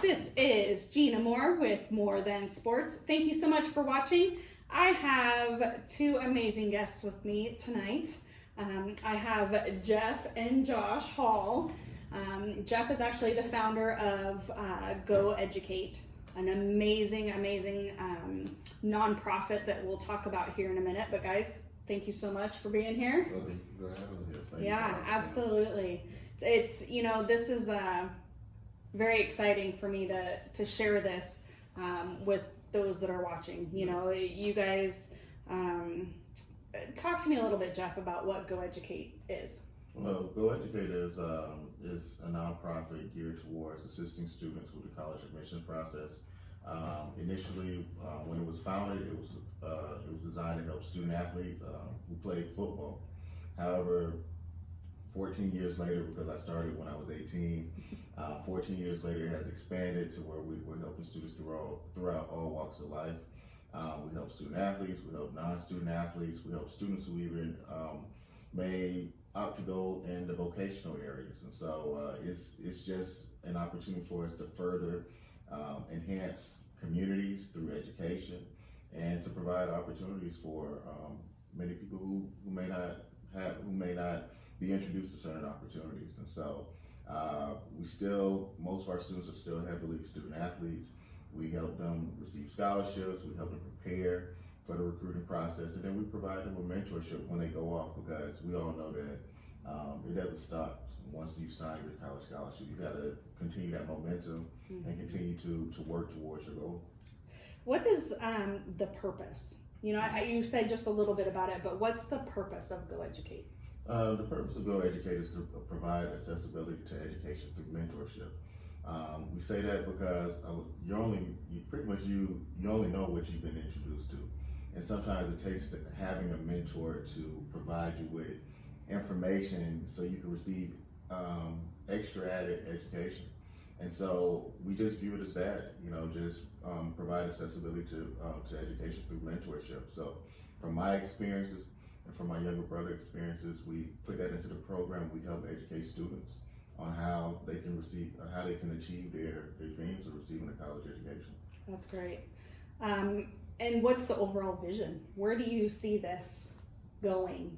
This is Gina Moore with More Than Sports. Thank you so much for watching. I have two amazing guests with me tonight. I have Jeff and Josh Hall. Jeff is actually the founder of Go Educate, an amazing nonprofit that we'll talk about here in a minute. But guys, thank you so much for being here. Well, thank you for having us. Yeah, absolutely. It's, this is very exciting for me to share this with those that are watching. You guys, talk to me a little bit, Jeff, about what Go Educate is. Well, Go Educate is a nonprofit geared towards assisting students with the college admission process. Initially, when it was founded, it was designed to help student athletes who played football. However, 14 years later, because I started when I was 18, 14 years later, it has expanded to where we're helping students throughout all walks of life. We help student athletes, we help non-student athletes, we help students who even may opt to go in the vocational areas. And so it's just an opportunity for us to further enhance communities through education and to provide opportunities for many people who may not be introduced to certain opportunities. And so most of our students are still heavily student athletes. We help them receive scholarships, we help them prepare for the recruiting process, and then we provide them with mentorship when they go off, because we all know that it doesn't stop once you sign your college scholarship. You gotta continue that momentum and continue to work towards your goal. What is the purpose? You said just a little bit about it, but what's the purpose of Go Educate? The purpose of Go Educate is to provide accessibility to education through mentorship. We say that because you only know what you've been introduced to, and sometimes it takes having a mentor to provide you with information so you can receive extra added education. And so we just view it as that, provide accessibility to education through mentorship. So from my experiences and from my younger brother experiences, we put that into the program. We help educate students on how they can achieve their dreams of receiving a college education. That's great. And what's the overall vision? Where do you see this going?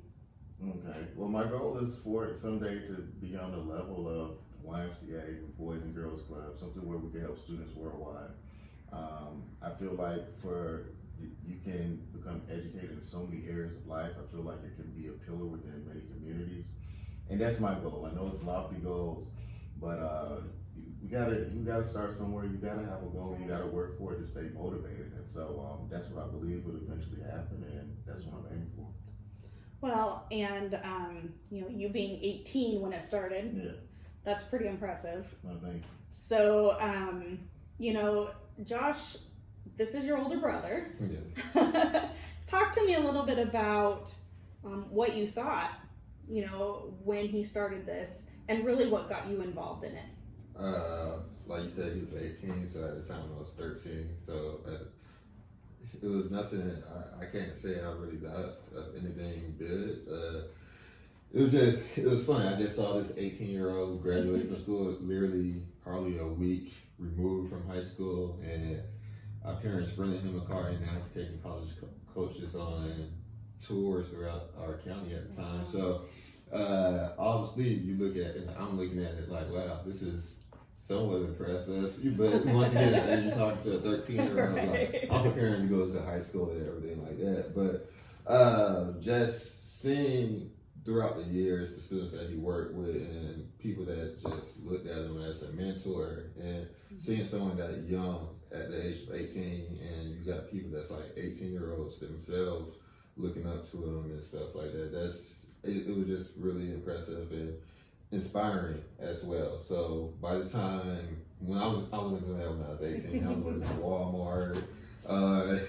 Okay. Well, my goal is for it someday to be on the level of YMCA, Boys and Girls Club, something where we can help students worldwide. I feel like you can become educated in so many areas of life. I feel like it can be a pillar within many communities. And that's my goal. I know it's lofty goals, but you gotta start somewhere. You gotta have a goal. You gotta work for it to stay motivated. And so that's what I believe will eventually happen, and that's what I'm aiming for. Well, and you being 18 when it started, yeah, that's pretty impressive. No, thank you. So, Josh, this is your older brother. Yeah. Talk to me a little bit about what you thought, when he started this, and really what got you involved in it. Like you said, he was 18, so at the time I was 13. So it was nothing. I can't say I really got anything good. It was funny. I just saw this 18-year-old graduate from school, literally probably a week removed from high school, and our parents rented him a car, and now he's taking college coaches on tours throughout our county at the time. So obviously, I'm looking at it like, wow, this is somewhat impressive. But once again, you're talking to a 13-year-old, like, I'm preparing to go to high school and everything like that. But just seeing throughout the years the students that he worked with and people that just looked at him as a mentor, and seeing someone that young at the age of 18, and you got people that's like 18-year-olds themselves looking up to him and stuff like that. It was just really impressive and inspiring as well. So by the time when I was into that when I was 18, I was working at Walmart,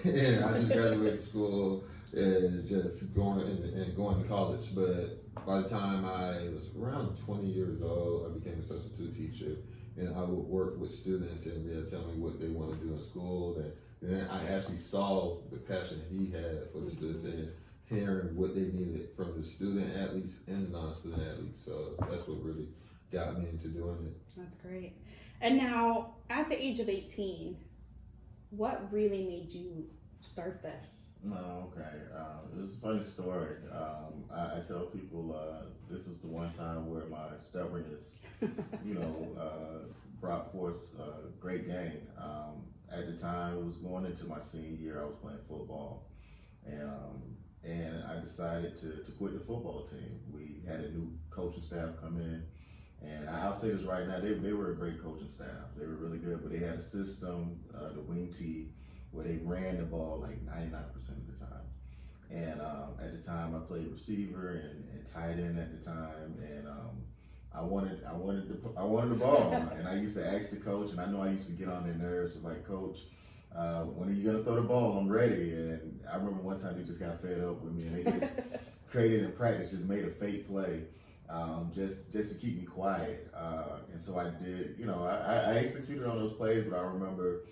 and I just graduated from school and just going to college. But by the time I was around 20 years old, I became a substitute teacher, and I would work with students, and they'd tell me what they want to do in school, and then I actually saw the passion he had for the students and hearing what they needed from the student athletes and the non-student athletes. So that's what really got me into doing it. That's great. And now, at the age of 18, what really made you start this? No, okay. It's a funny story. I tell people this is the one time where my stubbornness, brought forth great gain. At the time, it was going into my senior year. I was playing football, and I decided to quit the football team. We had a new coaching staff come in, and I'll say this right now: they were a great coaching staff. They were really good, but they had a system, the wing T, where they ran the ball like 99% of the time. And at the time, I played receiver and tight end at the time, and I wanted the ball. And I used to ask the coach, and I know I used to get on their nerves with like, Coach, when are you gonna throw the ball? I'm ready. And I remember one time they just got fed up with me, and they just created in practice, just made a fake play, just to keep me quiet. And so I did. I executed on those plays, but I remember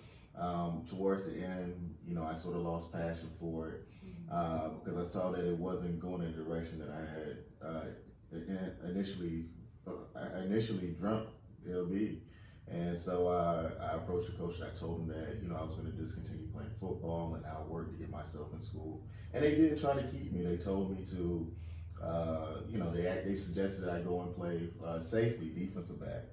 towards the end, I sort of lost passion for it because I saw that it wasn't going in the direction that I had initially dreamt it'll be. And so I approached the coach and I told him that I was going to discontinue playing football and I'll work to get myself in school. And they did try to keep me. They told me to, they suggested I go and play safety, defensive back.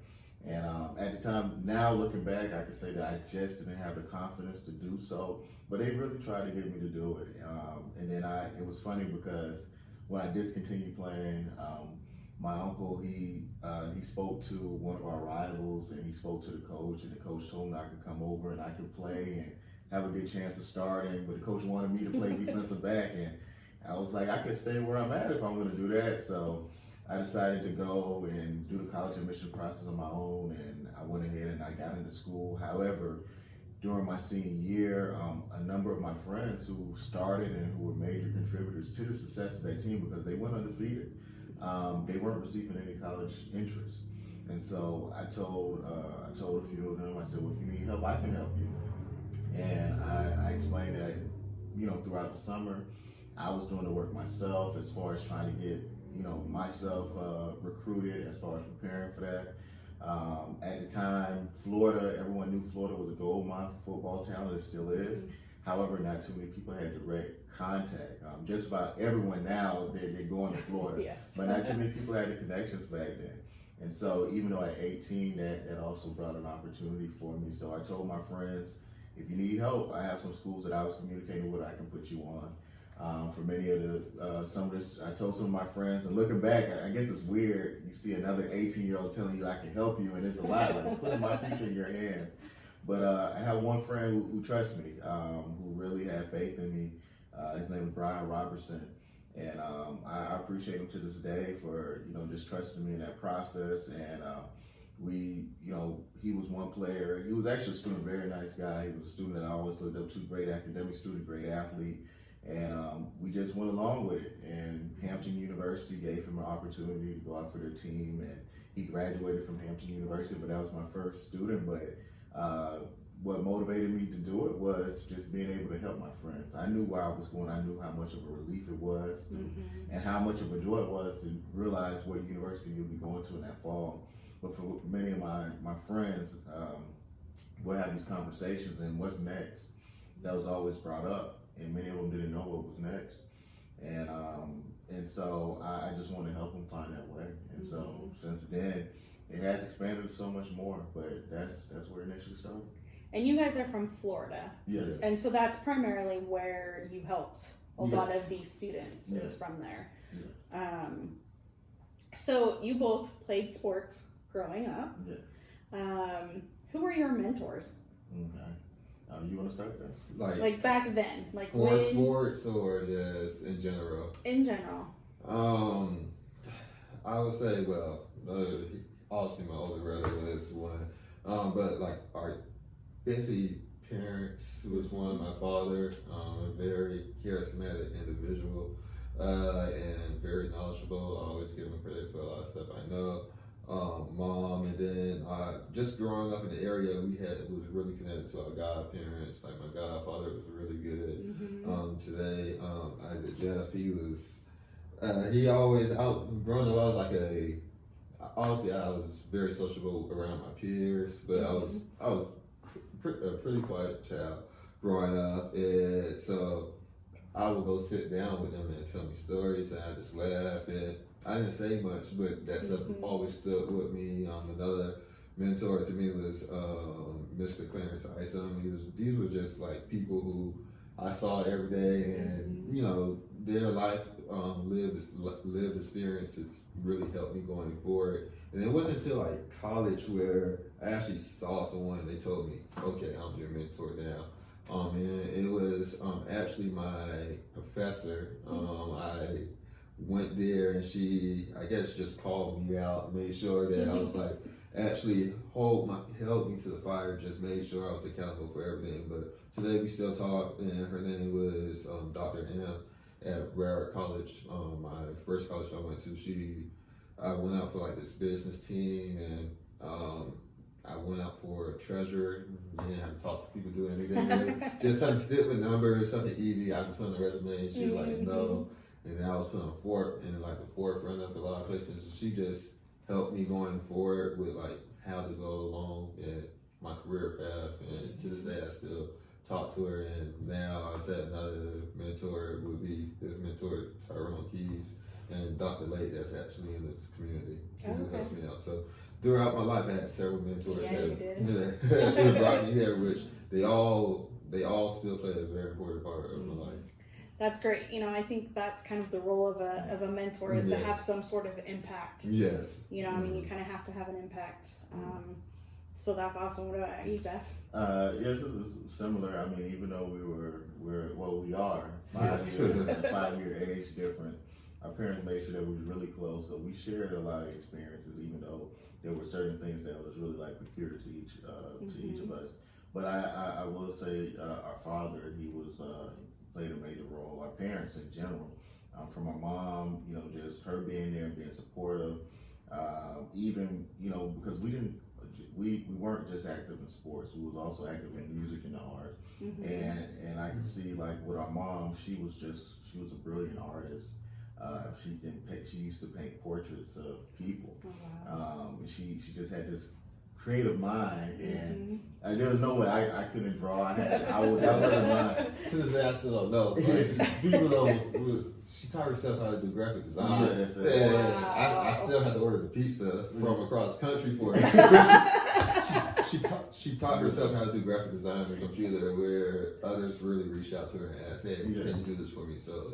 And at the time, now looking back, I can say that I just didn't have the confidence to do so. But they really tried to get me to do it. And then it was funny because when I discontinued playing, my uncle, he spoke to one of our rivals and he spoke to the coach, and the coach told me I could come over and I could play and have a good chance of starting. But the coach wanted me to play defensive back, and I was like, I could stay where I'm at if I'm going to do that. So I decided to go and do the college admission process on my own, and I went ahead and I got into school. However, during my senior year, a number of my friends who started and who were major contributors to the success of that team, because they went undefeated, they weren't receiving any college interest. And so I told a few of them, I said, well, if you need help, I can help you. And I explained that, throughout the summer, I was doing the work myself as far as trying to get myself recruited as far as preparing for that. At the time, Florida, everyone knew Florida was a gold mine for football talent. It still is. Mm-hmm. However, not too many people had direct contact. Just about everyone now, they're going to Florida. Yes. But not too many people had the connections back then. And so even though at 18, that also brought an opportunity for me. So I told my friends, if you need help, I have some schools that I was communicating with, I can put you on. For many of I told some of my friends, and looking back, I guess it's weird. You see another 18-year-old telling you I can help you, and it's a lot, like putting my future in your hands. But I have one friend who trusts me, who really had faith in me. His name is Brian Robertson, and I appreciate him to this day for just trusting me in that process. And he was one player. He was actually a student, very nice guy. He was a student that I always looked up to, great academic student, great athlete. And we just went along with it. And Hampton University gave him an opportunity to go out for their team. And he graduated from Hampton University, but that was my first student. But what motivated me to do it was just being able to help my friends. I knew where I was going. I knew how much of a relief it was and how much of a joy it was to realize what university you'll be going to in that fall. But for many of my friends, we'll have these conversations and what's next? That was always brought up. And many of them didn't know what was next. And so I just want to help them find that way. And so since then, it has expanded so much more, but that's where it initially started. And you guys are from Florida. Yes. And so that's primarily where you helped a lot of these students is from there. Yes. So you both played sports growing up. Yes. Who were your mentors? Okay. You want to start there? Like back then, like for sports or just in general? In general. I would say, obviously my older brother was one, but like our busy parents was one. My father, a very charismatic individual, and very knowledgeable. I always give him credit for a lot of stuff I know. Mom, and then just growing up in the area, was really connected to our godparents. Like my godfather was really good. Today, Isaac Jeff, he always growing up. I was like Honestly, I was very sociable around my peers, but I was a pretty quiet child growing up, and so I would go sit down with them and tell me stories, and I just laugh, and I didn't say much, but that stuff always stuck with me. Another mentor to me was Mr. Clarence Isom. These were just like people who I saw every day, and you know, their life lived experiences really helped me going forward. And it wasn't until like college where I actually saw someone and they told me, okay, I'm your mentor now. And it was actually my professor. I went there and she, I guess, just called me out, made sure that I was like, actually held me to the fire, just made sure I was accountable for everything. But today we still talk, and her name was Dr. M at Broward College. My first college I went to, I went out for like this business team, and I went out for a treasurer. You didn't have to talk to people, do anything really. Just something to stick with numbers, something easy I could put on the resume. She was like, no. And then I was put on like the forefront of a lot of places. She just helped me going forward with like how to go along in my career path. And to this day, I still talk to her. And now I said another mentor would be his mentor, Tyrone Keys, and Dr. Lake, that's actually in this community, who helps me out. So throughout my life, I had several mentors that brought me here, which they all still play a very important part of my life. That's great. You know, I think that's kind of the role of a mentor is to have some sort of impact. Yes. You know, I mean, you kind of have to have an impact. So that's awesome. What about you, Jeff? Yes, this is similar. I mean, even though we are 5-year age difference, our parents made sure that we were really close. So we shared a lot of experiences, even though there were certain things that was really like peculiar to each of us. But I will say our father, he played a major role. Our parents in general, from our mom, you know, just her being there and being supportive. Even, you know, because we weren't just active in sports. We was also active in music and art. And I could see, like, with our mom, she was a brilliant artist. She used to paint portraits of people. She just had this creative mind, and there was no way I couldn't draw. That wasn't mine. To this day, I still don't know. Like, people don't. She taught herself how to do graphic design. Yeah, that's it. I still had to order the pizza from across country for her. She taught herself how to do graphic design on the computer, where others really reached out to her and asked, "Hey, can you do this for me?" So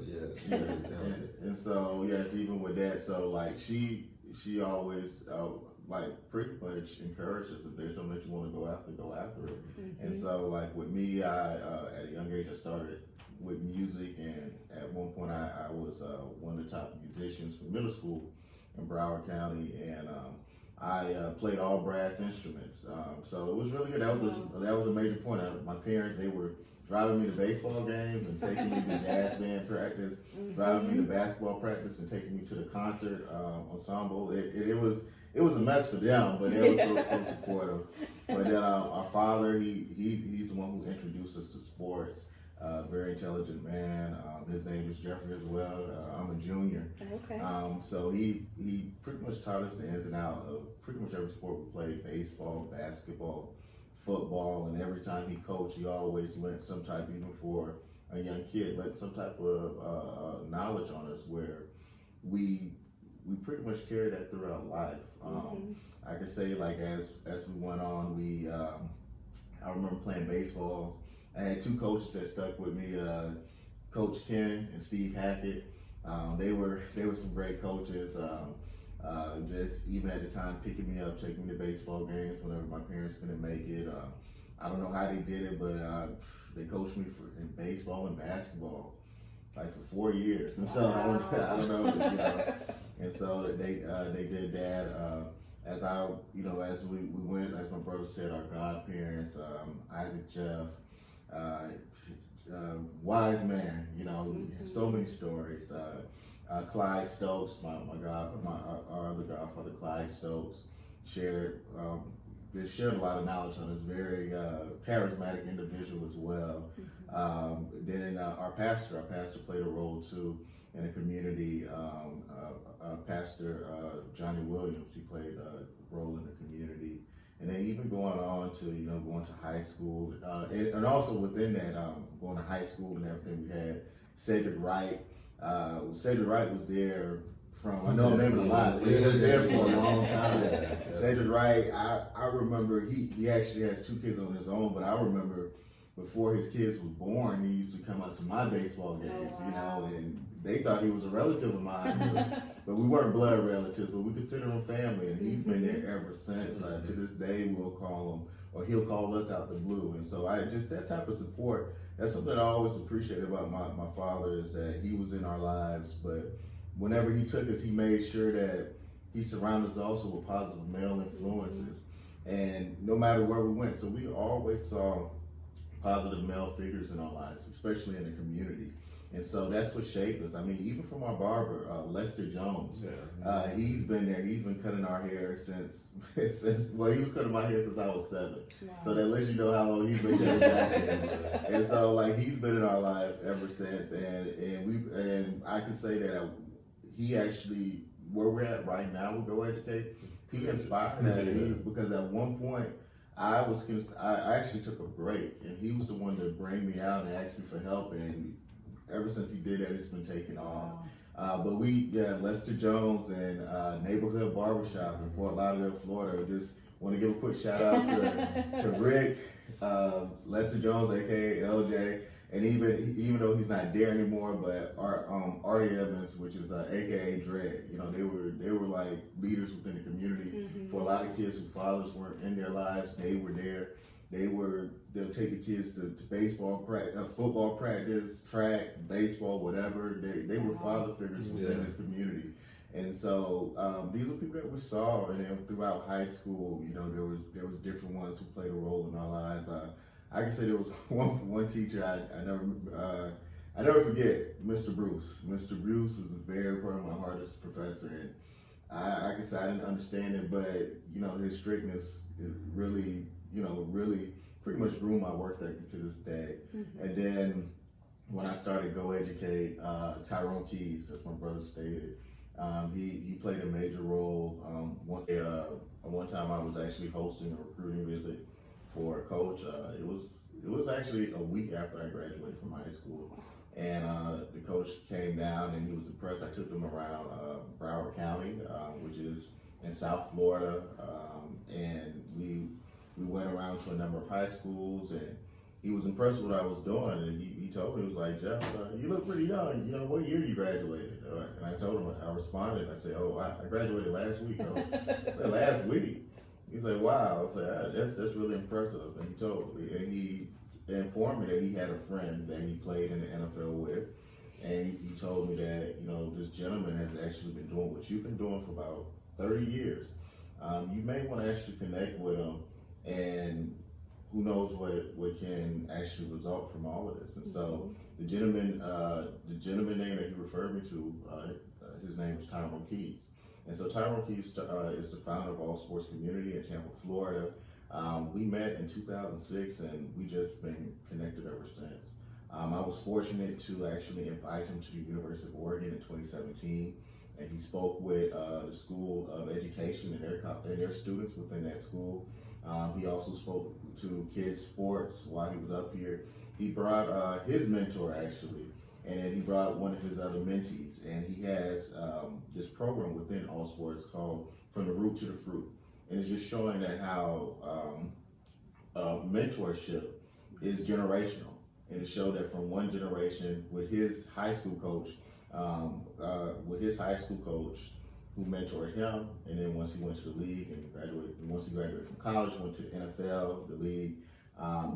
and so yes, even with that, so like she always like pretty much encouraged us, if there's something that you want to go after it. And so like with me, I at a young age I started with music, and at one point I was one of the top musicians for middle school in Broward County, and I played all brass instruments. So it was really good. That was a major point. My parents, they were driving me to baseball games and taking me to jazz band practice, driving me to basketball practice and taking me to the concert ensemble. It was a mess for them, but they were so supportive. But then our father, he's the one who introduced us to sports. Very intelligent man. His name is Jeffrey as well. I'm a junior. Okay. So he pretty much taught us the ins and outs of pretty much every sport we played: baseball, basketball, football, and every time he coached, he always lent some type, even for a young kid, lent some type of knowledge on us, where we pretty much carried that throughout life. I could say, like, as we went on, I remember playing baseball. I had two coaches that stuck with me, Coach Ken and Steve Hackett. They were some great coaches. Just even at the time, picking me up, taking me to baseball games whenever my parents couldn't make it. I don't know how they did it, but they coached me in baseball and basketball, like for 4 years. And so I don't know, you know. And so they did that. As we went, as my brother said, our godparents, Isaac Jeff, wise man, you know, so many stories. Clyde Stokes, our other godfather, Clyde Stokes, shared a lot of knowledge on this. Very charismatic individual as well. Then our pastor played a role too in the community. Pastor Johnny Williams. He played a role in the community. And then even going on to, going to high school, and also within that, going to high school and everything, we had Cedric Wright. Cedric Wright was there I know I'm naming a lot, but he was there for a long time. Cedric Wright, I remember he actually has 2 kids on his own, but I remember before his kids were born, he used to come out to my baseball games, and they thought he was a relative of mine, but we weren't blood relatives, but we consider him family, and he's been there ever since. To this day, we'll call him, or he'll call us out the blue, and so that type of support, that's something I always appreciate about my father, is that he was in our lives, but whenever he took us, he made sure that he surrounded us also with positive male influences, and no matter where we went, so we always saw positive male figures in our lives, especially in the community. And so that's what shaped us. I mean, even from our barber, Lester Jones, he's been there. He's been cutting our hair since he was cutting my hair since I was 7. Wow. So that lets you know how long he's been there. And so he's been in our life ever since. And I can say that he actually, where we're at right now with Go Educate, he inspired that because at one point, I actually took a break, and he was the one to bring me out and ask me for help, and ever since he did that, it's been taking off. But Lester Jones and Neighborhood Barbershop in Fort Lauderdale, Florida. Just want to give a quick shout out to Rick, Lester Jones, aka LJ, and even though he's not there anymore, but Artie Evans, which is aka Dread. They were like leaders within the community. For a lot of kids whose fathers weren't in their lives, they were there. They'll take the kids to baseball practice, football practice, track, baseball, whatever. They were father figures within this community. And so these were people that we saw, and then throughout high school, there was different ones who played a role in our lives. I can say there was one teacher I never forget, Mr. Bruce. Mr. Bruce was a very part of my hardest professor, and I can say I didn't understand it, but his strictness really pretty much ruined my work ethic to this day. And then when I started Go Educate, Tyrone Keys, as my brother stated, he played a major role. One time I was actually hosting a recruiting visit for a coach. It was actually a week after I graduated from high school, and the coach came down and he was impressed. I took him around Broward County, which is in South Florida, and we went around to a number of high schools, and he was impressed with what I was doing, and he told me, he was like, Jeff, you look pretty young, what year you graduated? And I told him, I responded, I said, I graduated last week. I said, last week? He's like, wow. I said, that's really impressive. And he told me, and he informed me that he had a friend that he played in the NFL with, and he told me that, this gentleman has actually been doing what you've been doing for about 30 years. You may want to actually connect with him, and who knows what can actually result from all of this. And so the gentleman name that he referred me to, his name is Tyrone Keys. And so Tyrone Keys is the founder of All Sports Community in Tampa, Florida. We met in 2006, and we just been connected ever since. I was fortunate to actually invite him to the University of Oregon in 2017, and he spoke with the School of Education and their students within that school. He also spoke to kids' sports while he was up here. He brought his mentor, actually, and then he brought one of his other mentees, and he has this program within All Sports called From the Root to the Fruit, and it's just showing that how mentorship is generational, and it showed that from one generation with his high school coach, who mentored him, and then once he went to the league and once he graduated from college, went to the NFL, the league,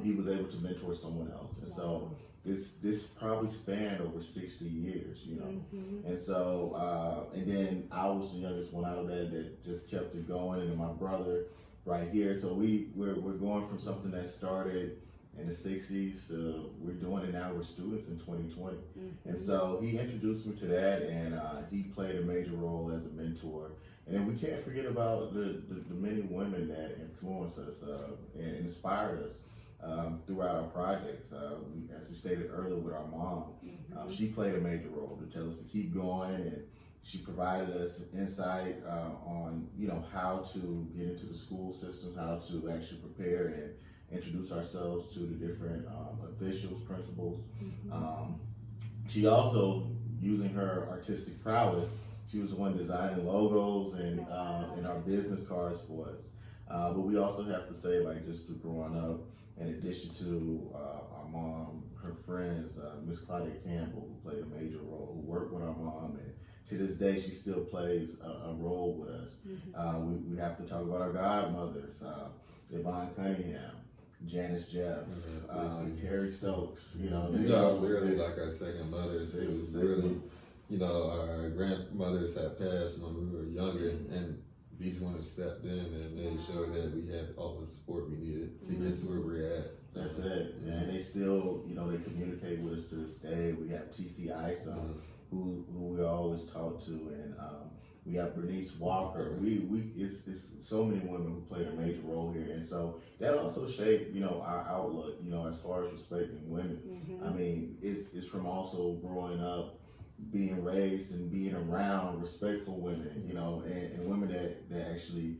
he was able to mentor someone else. And so this probably spanned over 60 years, And so, and then I was the youngest one out of that just kept it going, and then my brother right here. So we're going from something that started in the 60s to we're doing it now, we're students in 2020. And so he introduced me to that, and he played a major role as a mentor. And then we can't forget about the many women that influenced us and inspired us throughout our projects. As we stated earlier with our mom, she played a major role to tell us to keep going and She provided us insight on, how to get into the school systems, how to actually prepare and introduce ourselves to the different officials, principals. She also, using her artistic prowess, she was the one designing logos and our business cards for us. But we also have to say, like, just through growing up, in addition to our mom, her friends, Miss Claudia Campbell, who played a major role, who worked with our mom, and to this day she still plays a role with us. We have to talk about our godmothers, Yvonne Cunningham, Janice Jeff, Carrie Stokes. These are really like our second mothers who really, our grandmothers had passed when we were younger, and these women stepped in and they showed that we had all the support we needed to get to where we're at. That's it. And they still, they communicate with us to this day. We have TC Isom, who we always talk to, and we have Bernice Walker. It's so many women who played a major role here, and so that also shaped, our outlook, as far as respecting women. I mean, it's from also growing up, being raised and being around respectful women, and women that actually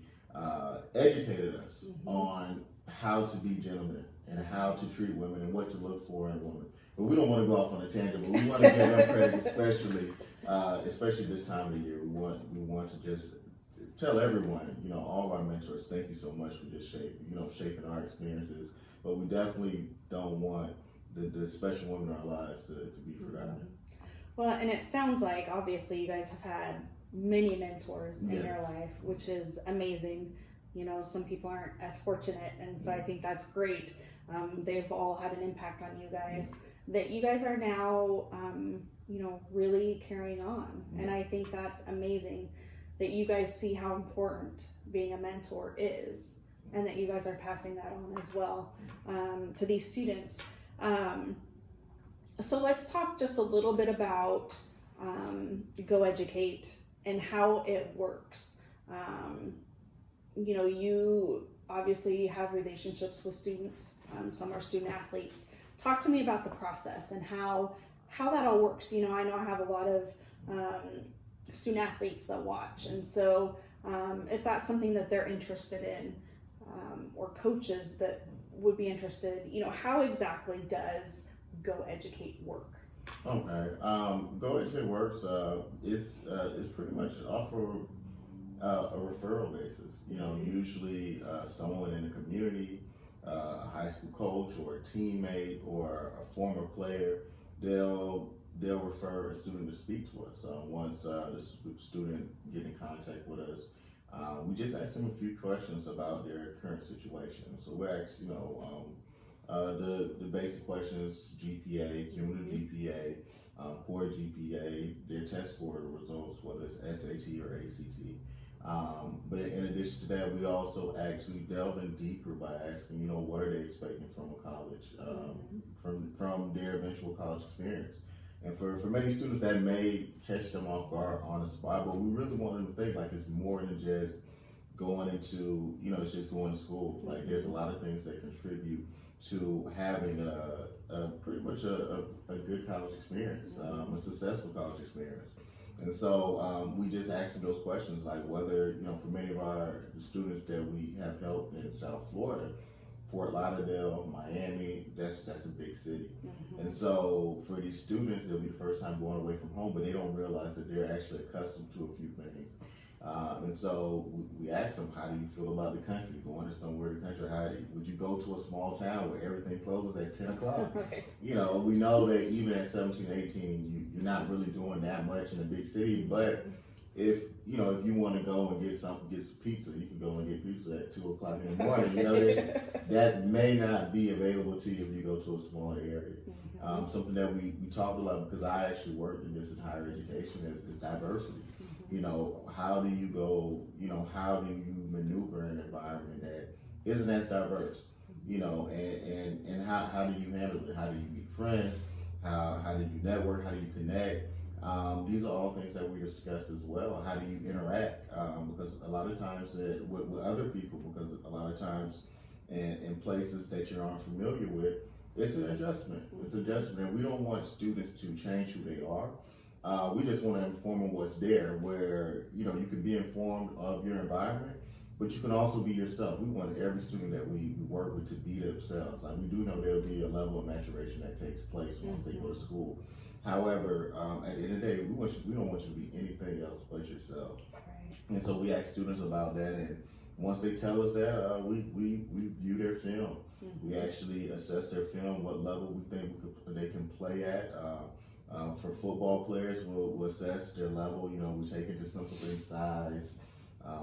educated us on how to be gentlemen and how to treat women and what to look for in a woman. But we don't want to go off on a tangent, but we want to give them credit, especially this time of the year. We want to just tell everyone, all of our mentors, thank you so much for just shaping our experiences. But we definitely don't want the special women in our lives to be forgotten. Well, and it sounds like obviously you guys have had many mentors in your life, which is amazing. Some people aren't as fortunate, and so I think that's great. They've all had an impact on you guys that you guys are now, really carrying on. And I think that's amazing that you guys see how important being a mentor is, and that you guys are passing that on as well to these students. So let's talk just a little bit about Go Educate and how it works. You obviously have relationships with students. Some are student athletes. Talk to me about the process and how that all works. I know I have a lot of student athletes that watch, and so if that's something that they're interested in, or coaches that would be interested, how exactly does Go Educate work? Okay, Go Educate works. It's pretty much offer a referral basis. Usually someone in the community, a high school coach or a teammate or a former player, they'll refer a student to speak to us. Once the student get in contact with us, we just ask them a few questions about their current situation. So we ask, the basic questions: GPA, cumulative GPA, core GPA, their test score results, whether it's SAT or ACT. But in addition to that, we delve in deeper by asking, what are they expecting from a college, from their eventual college experience. And for many students, that may catch them off guard on the spot, but we really want them to think like it's more than just going into, it's just going to school. Like, there's a lot of things that contribute to having a pretty much a good college experience, a successful college experience. And so we just ask them those questions, like whether, for many of our students that we have helped in South Florida, Fort Lauderdale, Miami, that's a big city. And so for these students, it'll be the first time going away from home, but they don't realize that they're actually accustomed to a few things. And so we ask them, how do you feel about the country? Going to somewhere in the country, would you go to a small town where everything closes at 10 o'clock? Right. We know that even at 17, 18, you're not really doing that much in a big city, but if you want to go and get some pizza, you can go and get pizza at 2 o'clock in the morning. That may not be available to you if you go to a smaller area. Something that we talked a lot, because I actually worked in this in higher education, is diversity. How do you go, how do you maneuver an environment that isn't as diverse, and how do you handle it? How do you meet friends? How do you network? How do you connect? These are all things that we discuss as well. How do you interact? Because a lot of times with other people, because a lot of times in places that you're unfamiliar with, it's an adjustment. It's an adjustment. And we don't want students to change who they are. We just want to inform them what's there, where you can be informed of your environment, but you can also be yourself. We want every student that we work with to be themselves. Like, we do know there'll be a level of maturation that takes place once they go to school. However, at the end of the day, we don't want you to be anything else but yourself. Right. And so we ask students about that, and once they tell us that, we view their film. We actually assess their film, what level we think they can play at. For football players, we'll assess their level. We take into simple things: size,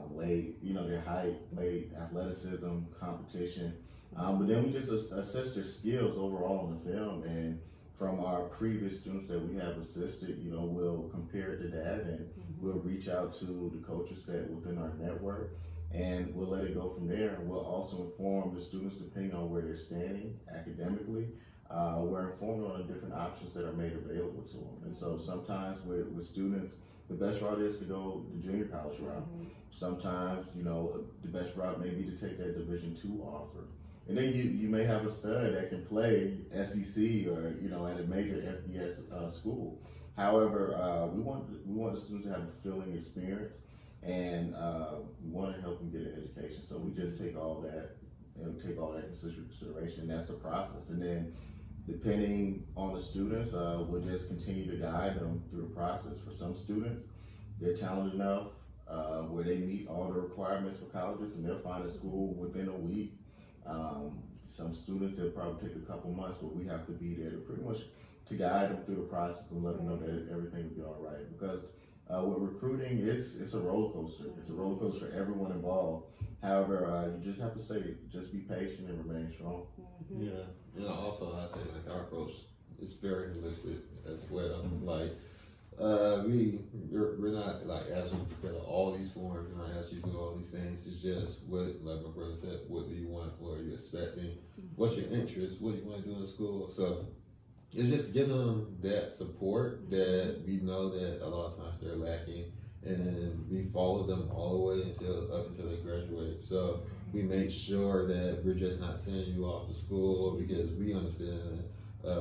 weight, their height, weight, athleticism, competition. But then we just assess their skills overall in the film. And from our previous students that we have assisted, we'll compare it to that, and we'll reach out to the coaches that within our network, and we'll let it go from there. And we'll also inform the students depending on where they're standing academically. We're informed on the different options that are made available to them. And so sometimes with students, the best route is to go the junior college route. Sometimes, the best route may be to take that Division II offer. And then you may have a stud that can play SEC or, at a major FBS school. However, we want the students to have a fulfilling experience, and we want to help them get an education. So we just take all that into consideration, and that's the process. And then, depending on the students, we'll just continue to guide them through the process. For some students, they're talented enough where they meet all the requirements for colleges, and they'll find a school within a week. Some students, it'll probably take a couple months, but we have to be there to pretty much to guide them through the process and let them know that everything will be all right. Because with recruiting, it's a roller coaster. It's a roller coaster for everyone involved. However, you just have to just be patient and remain strong. Yeah, also I say like our approach is very holistic as well. Like we're not like asking you to fill out all these forms. We're not asking you to do all these things. It's just what, like my brother said, what do you want? What are you expecting? What's your interest? What do you want to do in school? So it's just giving them that support that we know that a lot of times they're lacking, and we follow them all the way up until they graduate. So we make sure that we're just not sending you off to school, because we understand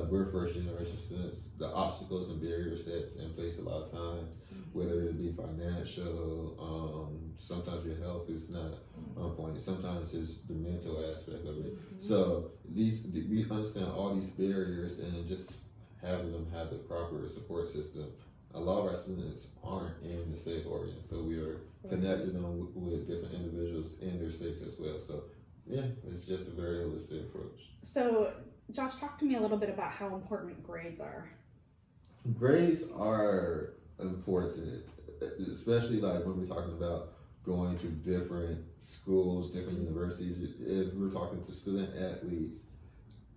we're first generation students, the obstacles and barriers that's in place a lot of times, whether it be financial, sometimes your health is not on point, sometimes it's the mental aspect of it. So we understand all these barriers, and just having them have the proper support system. A lot of our students aren't in the state of Oregon, so we are connecting them with different individuals in their states as well. So yeah, it's just a very holistic approach. So Josh, talk to me a little bit about how important grades are. Grades are important, especially like when we're talking about going to different schools, different universities. If we're talking to student athletes,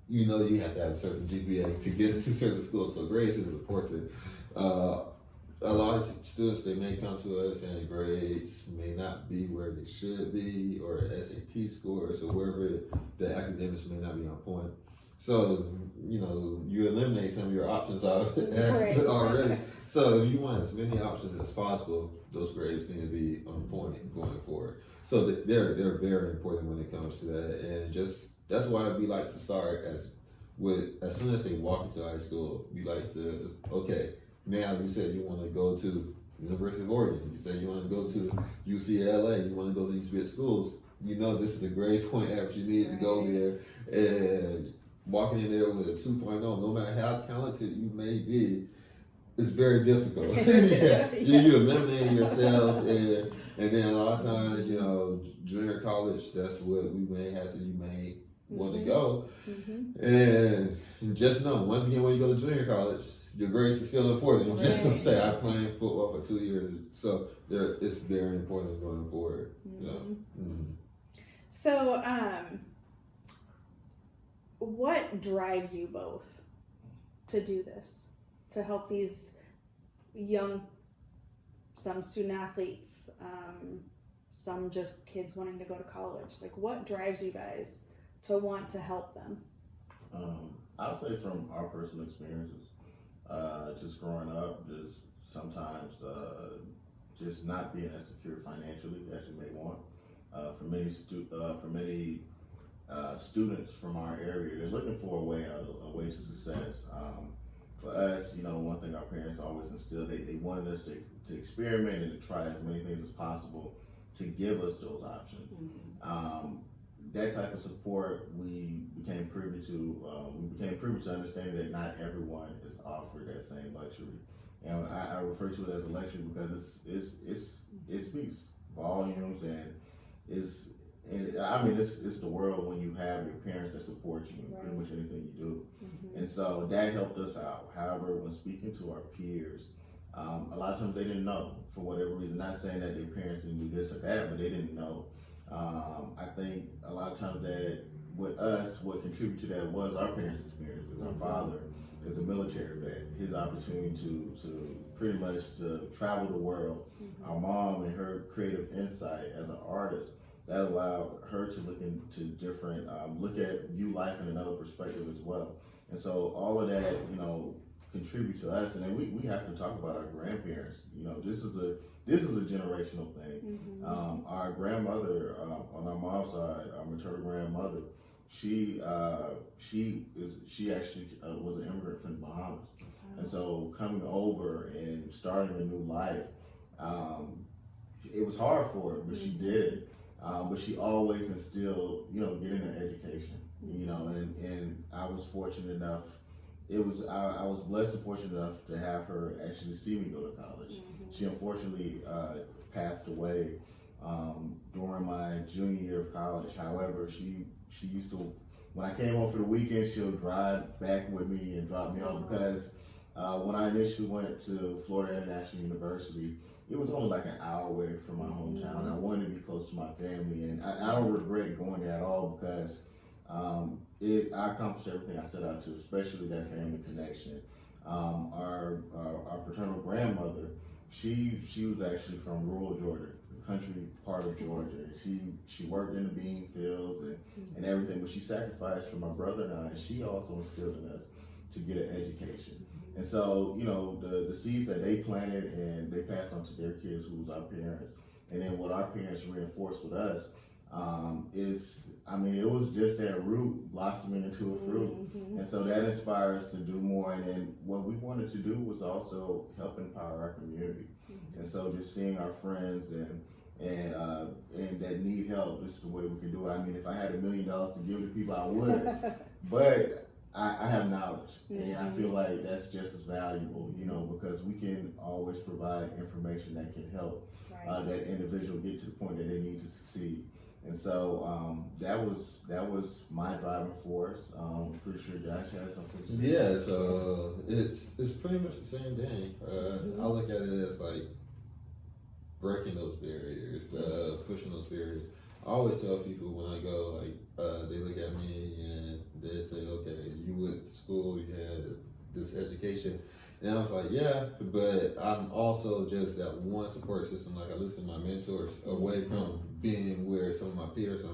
you have to have a certain GPA to get into certain schools. So grades is important. A lot of students, they may come to us and grades may not be where they should be, or SAT scores, or wherever the academics may not be on point. So, you eliminate some of your options out already. So if you want as many options as possible, those grades need to be on point going forward. So they're very important when it comes to that. And just that's why we like to start as soon as they walk into high school, we like to, okay, now you said you want to go to University of Oregon, you said you want to go to UCLA, you want to go to these big schools, this is the grade point average you need to go there. And walking in there with a 2.0, no matter how talented you may be, it's very difficult. You eliminate yourself, and then a lot of times, junior college, that's what you may want to go. And just know, once again, when you go to junior college, your grades are still important. Just don't say, I'm playing football for 2 years. So it's very important going forward. So, what drives you both to do this, to help these some student athletes, some just kids wanting to go to college? Like, what drives you guys to want to help them? I'll say from our personal experiences, just growing up, just sometimes just not being as secure financially as you may want. For many students from our area, they're looking for a way to success. for us, one thing our parents always instilled, they wanted us to experiment and to try as many things as possible to give us those options. That type of support we became privy to understanding that not everyone is offered that same luxury. And I refer to it as a luxury because it speaks volumes, and it's the world when you have your parents that support you in pretty much anything you do. And so that helped us out. However, when speaking to our peers, a lot of times they didn't know for whatever reason. Not saying that their parents didn't do this or that, but they didn't know. I think a lot of times that with us, what contributed to that was our parents' experiences. Our father is a military vet. His opportunity to pretty much to travel the world. Our mom and her creative insight as an artist, that allowed her to look into different, view life in another perspective as well. And so all of that, contribute to us. And then we have to talk about our grandparents. This is a generational thing. Our grandmother, on our mom's side, our maternal grandmother, she actually was an immigrant from the Bahamas. And so coming over and starting a new life, it was hard for her, but she did it. But she always instilled, getting an education, and I was fortunate enough. I was blessed and fortunate enough to have her actually see me go to college. She unfortunately passed away during my junior year of college. However, she used to, when I came home for the weekend, she'll drive back with me and drop me off because when I initially went to Florida International University, it was only like an hour away from my hometown. I wanted to be close to my family, and I don't regret going there at all because I accomplished everything I set out to, especially that family connection. Our paternal grandmother, she was actually from rural Georgia, the country part of Georgia. She worked in the bean fields and everything, but she sacrificed for my brother and I, and she also instilled in us to get an education. And so, the seeds that they planted and they passed on to their kids, who was our parents, and then what our parents reinforced with us, it was just that root blossoming into a fruit. And so that inspired us to do more. And then what we wanted to do was also help empower our community. And so just seeing our friends and that need help, this is the way we can do it. If I had $1 million to give to people, I would. But I have knowledge, and I feel like that's just as valuable, because we can always provide information that can help that individual get to the point that they need to succeed. And so that was my driving force. I'm pretty sure Josh has something to say. Yeah, so it's pretty much the same thing. I look at it as like breaking those barriers, pushing those barriers. I always tell people when I go, they look at me and they say, okay, you went to school, you had this education. And I was like, yeah, but I'm also just that one support system. Like I listen to my mentors away from being where some of my peers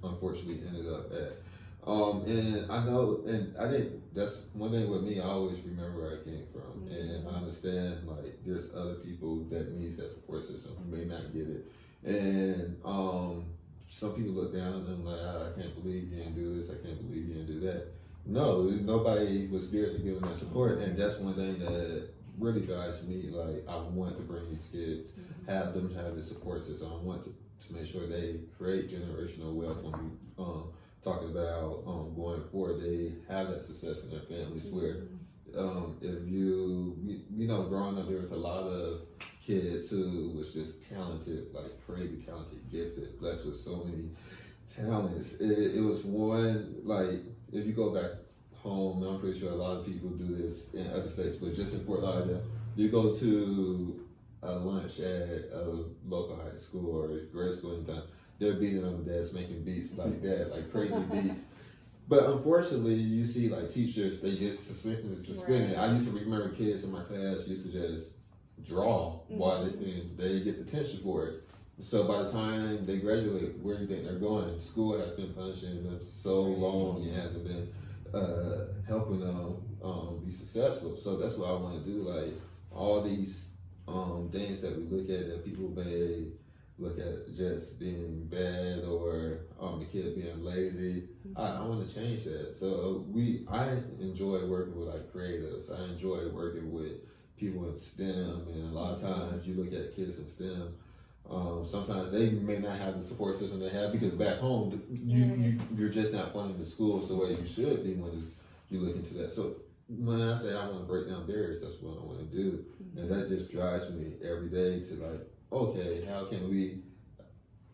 unfortunately ended up at. And I know, and I didn't, that's one thing with me, I always remember where I came from. And I understand, like, there's other people that needs that support system who may not get it. And some people look down on them like, I can't believe you didn't do this, I can't believe you didn't do that. No, nobody was there to give them that support, and that's one thing that really drives me. Like, I want to bring these kids, have them have this support system. I want to make sure they create generational wealth when we talking about going forward. They have that success in their families where if growing up, there was a lot of kids who was just talented, like crazy talented, gifted, blessed with so many talents. It was one, like, if you go back home, I'm pretty sure a lot of people do this in other states, but just in Fort Lauderdale, you go to a lunch at a local high school or grade school in town, they're beating on the desk, making beats like that, like crazy beats. But unfortunately, you see like teachers, they get suspended. Right. I used to remember kids in my class used to just draw while they get detention for it. So by the time they graduate, where do you think they're going? School has been punishing them so long, it hasn't been helping them be successful. So that's what I want to do. Like all these things that we look at that people may look at just being bad or the kid being lazy. I want to change that. So I enjoy working with like creatives. I enjoy working with people in STEM, and a lot of times you look at kids in STEM. Sometimes they may not have the support system they have because back home you're just not funding the schools the way you should be when you look into that. So when I say I want to break down barriers, that's what I want to do, and that just drives me every day to like, okay, how can we?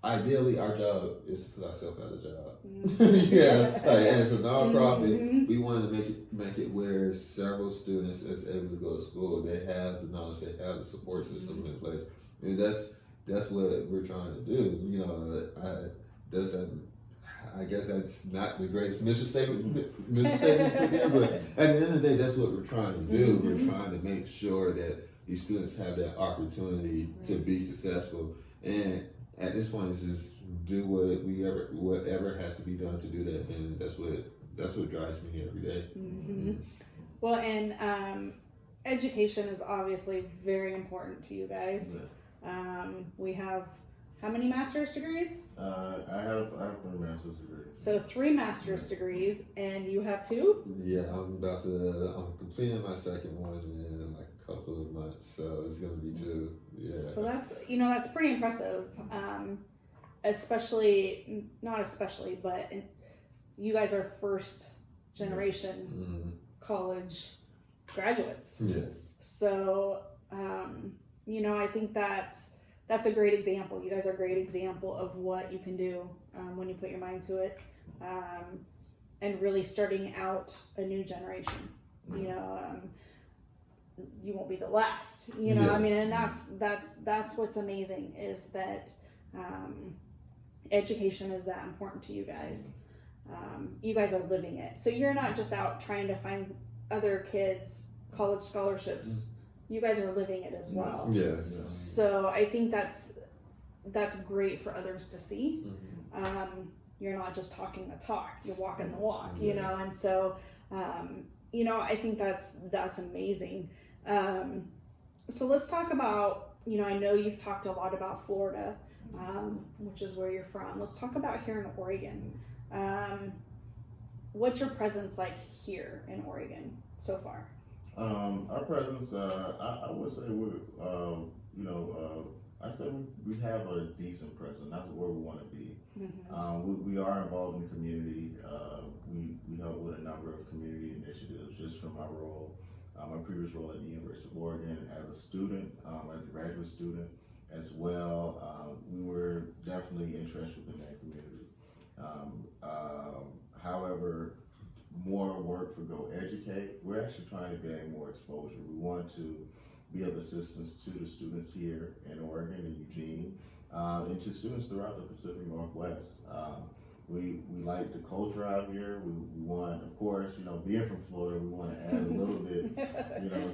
Ideally, our job is to put ourselves out of job. Yeah, like as a nonprofit, we want to make it where several students is able to go to school. They have the knowledge, they have the support system in place, and that's what we're trying to do. You know, I guess that's not the greatest mission statement put there, but at the end of the day, that's what we're trying to do. We're trying to make sure that these students have that opportunity to be successful, and at this point, it's just do whatever has to be done to do that, and that's what drives me every day. Well, and education is obviously very important to you guys. We have how many master's degrees? I have 3 master's degrees. So 3 master's degrees, and you have 2? Yeah, I'm completing my second one in like a couple of months, so it's gonna be 2. Yeah. So that's pretty impressive. But you guys are first generation college graduates. Yes. So I think that's a great example. You guys are a great example of what you can do when you put your mind to it, and really starting out a new generation. You won't be the last. Yes. I mean, and that's what's amazing is that education is that important to you guys. You guys are living it, so you're not just out trying to find other kids college scholarships. You guys are living it as well. Yes. So I think that's great for others to see. You're not just talking the talk; you're walking the walk. And so I think that's amazing. So let's talk about. I know you've talked a lot about Florida, which is where you're from. Let's talk about here in Oregon. What's your presence like here in Oregon so far? Our presence, I would say I say we have a decent presence. That's where we want to be. We are involved in the community. We help with a number of community initiatives just from my role, my previous role at the University of Oregon as a student, as a graduate student as well. We were definitely interested in that community. However, more work for Go Educate. We're actually trying to gain more exposure. We want to be of assistance to the students here in Oregon and Eugene, and to students throughout the Pacific Northwest. We like the culture out here. We want, of course, being from Florida, we want to add a little bit,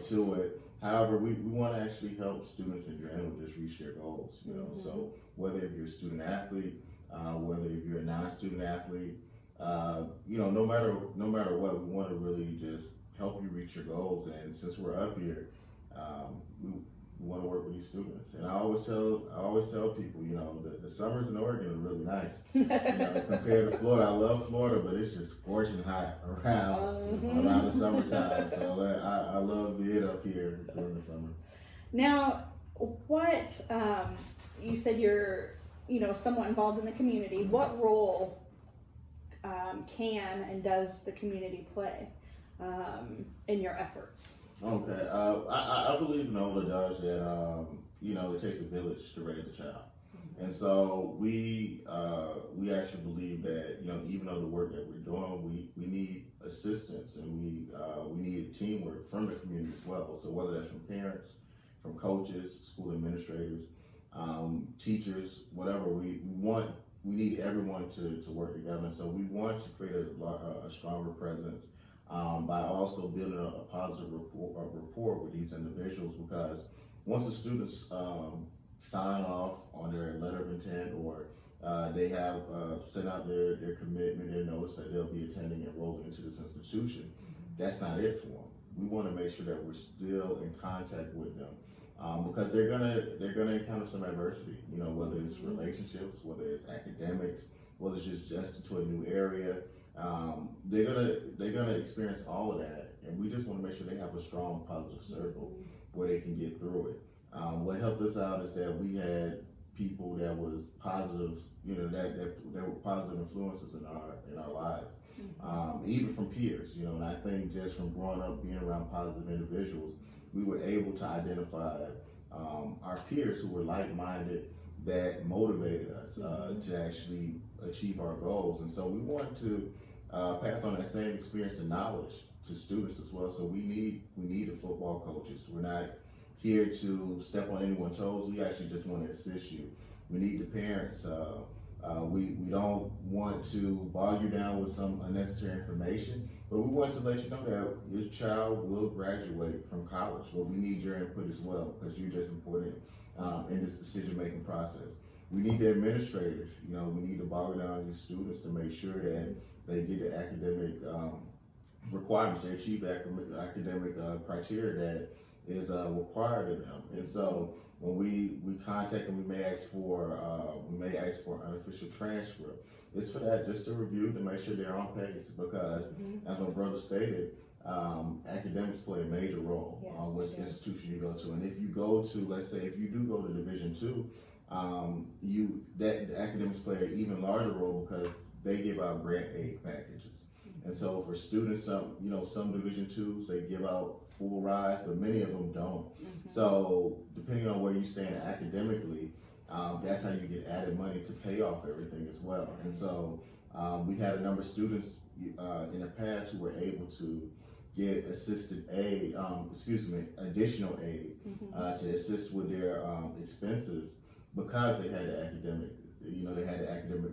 to it. However, we want to actually help students in general just reach their goals, So whether if you're a student athlete, whether if you're a non-student athlete, no matter what, we want to really just help you reach your goals. And since we're up here, we want to work with these students. And I always tell people, the summers in Oregon are really nice. Compared to Florida, I love Florida, but it's just scorching hot around the summertime. So I love being up here during the summer. Now, what you said you're somewhat involved in the community. What role can and does the community play in your efforts? Okay, I believe in all the adage that it takes a village to raise a child, and so we actually believe that even though the work that we're doing, we need assistance and we need teamwork from the community as well. So whether that's from parents, from coaches, school administrators, teachers, whatever, we need everyone to work together. So we want to create a stronger presence by also building a positive rapport with these individuals, because once the students sign off on their letter of intent or they have sent out their commitment, their notice that they'll be attending and enrolling into this institution, that's not it for them. We want to make sure that we're still in contact with them because they're gonna encounter some adversity. You know, whether it's relationships, whether it's academics, whether it's just adjusting to a new area. They're gonna experience all of that, and we just want to make sure they have a strong positive circle where they can get through it. What helped us out is that we had people that was positives, you know, that were positive influences in our lives, even from peers, you know. And I think just from growing up being around positive individuals, we were able to identify our peers who were like-minded that motivated us to actually achieve our goals. And so we wanted to pass on that same experience and knowledge to students as well. So we need the football coaches. We're not here to step on anyone's toes. We actually just want to assist you. We need the parents. We don't want to bog you down with some unnecessary information, but we want to let you know that your child will graduate from college, but we need your input as well, because you're just important in this decision-making process. We need the administrators. You know, we need to bog down these students to make sure that they get the academic requirements, they achieve the academic criteria that is required of them. And so when we contact them, we may ask for an unofficial transcript. It's for that, just to review, to make sure they're on pace, because as my brother stated, academics play a major role on which institution you go to. And if you go to, let's say, if you do go to Division II, the academics play an even larger role because they give out grant aid packages. And so for students, some Division IIs, they give out full rides, but many of them don't. So depending on where you stand academically, that's how you get added money to pay off everything as well. And so we had a number of students in the past who were able to get additional aid to assist with their expenses because they had the academic. They had the academic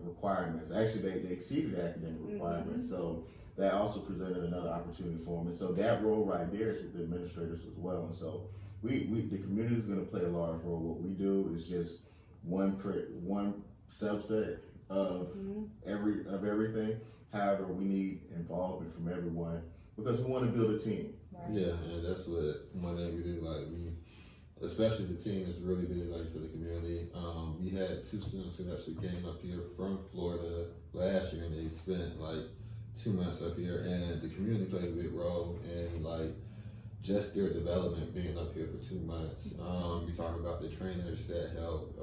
requirements. Actually, they exceeded the academic requirements. So that also presented another opportunity for them. And so that role right there is with the administrators as well. And so the community is going to play a large role. What we do is just one subset of everything. However, we need involvement from everyone because we want to build a team. Right. Yeah, and that's what one thing we do. Like especially the team is really big like to the community. We had 2 students who actually came up here from Florida last year, and they spent like 2 months up here, and the community played a big role in like just their development being up here for 2 months. We talk about the trainers that helped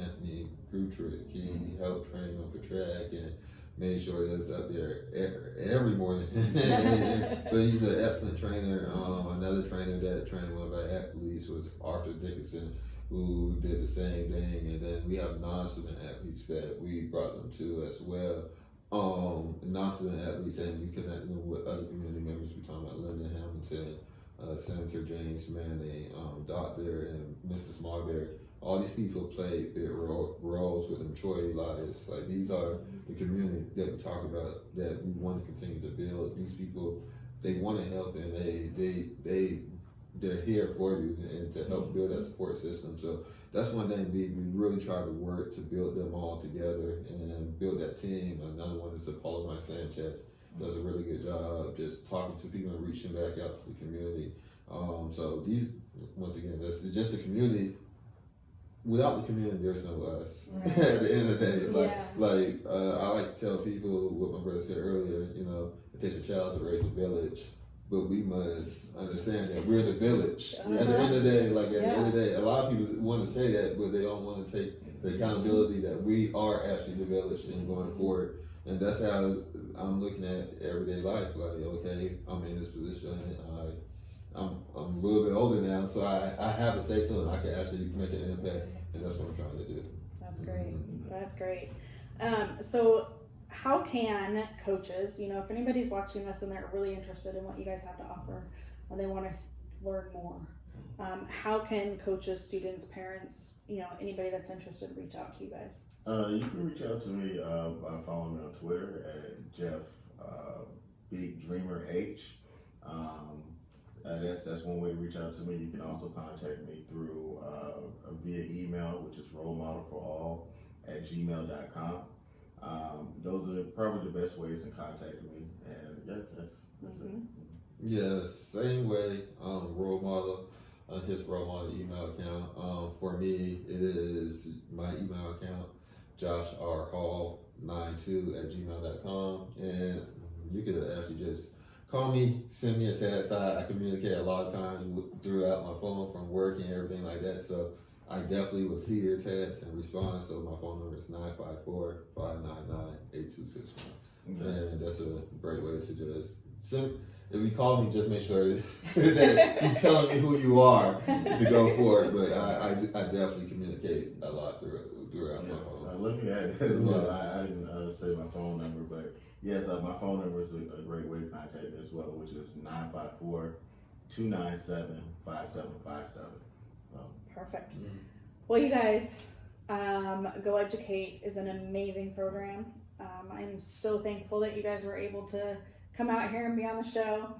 Anthony Grutrick. He helped train them for track and made sure he was up there every morning. But he's an excellent trainer. Another trainer that trained one of our athletes was Arthur Dickinson, who did the same thing. And then we have non-student athletes that we brought them to as well. Non-student athletes, and we connect them with other community members. We're talking about Linda Hamilton, Senator James Manning, Dr. and Mrs. Marbury. All these people play big roles with them. Troy Elias, like these are the community that we talk about that we want to continue to build. These people, they want to help, and they're here for you and to help build that support system. So that's one thing we really try to work to build them all together and build that team. Another one is Apollo Sanchez. Does a really good job just talking to people and reaching back out to the community. So these, once again, that's just the community. Without the community, there's no us. Right. At the end of the day, I like to tell people what my brother said earlier. It takes a child to raise a village, but we must understand that we're the village. At the end of the day, at the end of the day, a lot of people want to say that, but they don't want to take the accountability that we are actually the village and going forward. And that's how I'm looking at everyday life. Like, okay, I'm in this position. I'm a little bit older now, so I have to say something. I can actually make an impact, and that's what I'm trying to do. That's great. That's great. So how can coaches, if anybody's watching this and they're really interested in what you guys have to offer and they want to learn more, how can coaches, students, parents, anybody that's interested reach out to you guys? You can reach out to me by following me on Twitter at Jeff Big Dreamer H. That's one way to reach out to me. You can also contact me through via email, which is rolemodelforall@gmail.com. Those are probably the best ways in contacting me. And that's it. Yeah, same way, role model. on his Role Model email account. For me, it is my email account, joshrhall92@gmail.com, and you could actually just call me, send me a text. I communicate a lot of times throughout my phone from work and everything like that. So I definitely will see your text and respond. So my phone number is 954-599-8261. And that's a great way to just send. If you call me, just make sure that you're telling me who you are to go for it. But I definitely communicate a lot throughout my phone. Let me add that as well. I didn't say my phone number, but yes, my phone number is a great way to contact me as well, which is 954-297-5757. Perfect. Well, you guys, Go Educate is an amazing program. I'm so thankful that you guys were able to come out here and be on the show.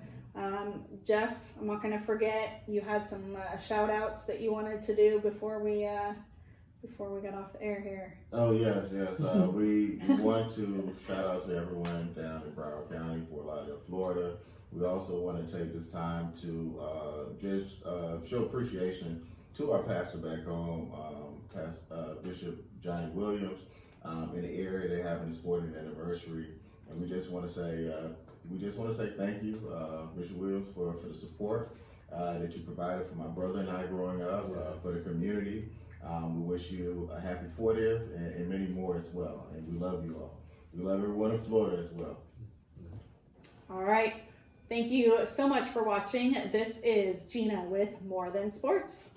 Jeff, I'm not going to forget, you had some shout outs that you wanted to do before we got off the air here. Oh, yes. We want to shout out to everyone down in Broward County, Fort Lauderdale, Florida. We also want to take this time to just show appreciation to our pastor back home, Bishop Johnny Williams. In the area, they're having his 40th anniversary, and we just want to say thank you, Bishop Williams, for the support that you provided for my brother and I growing up, for the community. We wish you a happy 40th and many more as well, and we love you all. We love everyone in Florida as well. All right. Thank you so much for watching. This is Gina with More Than Sports.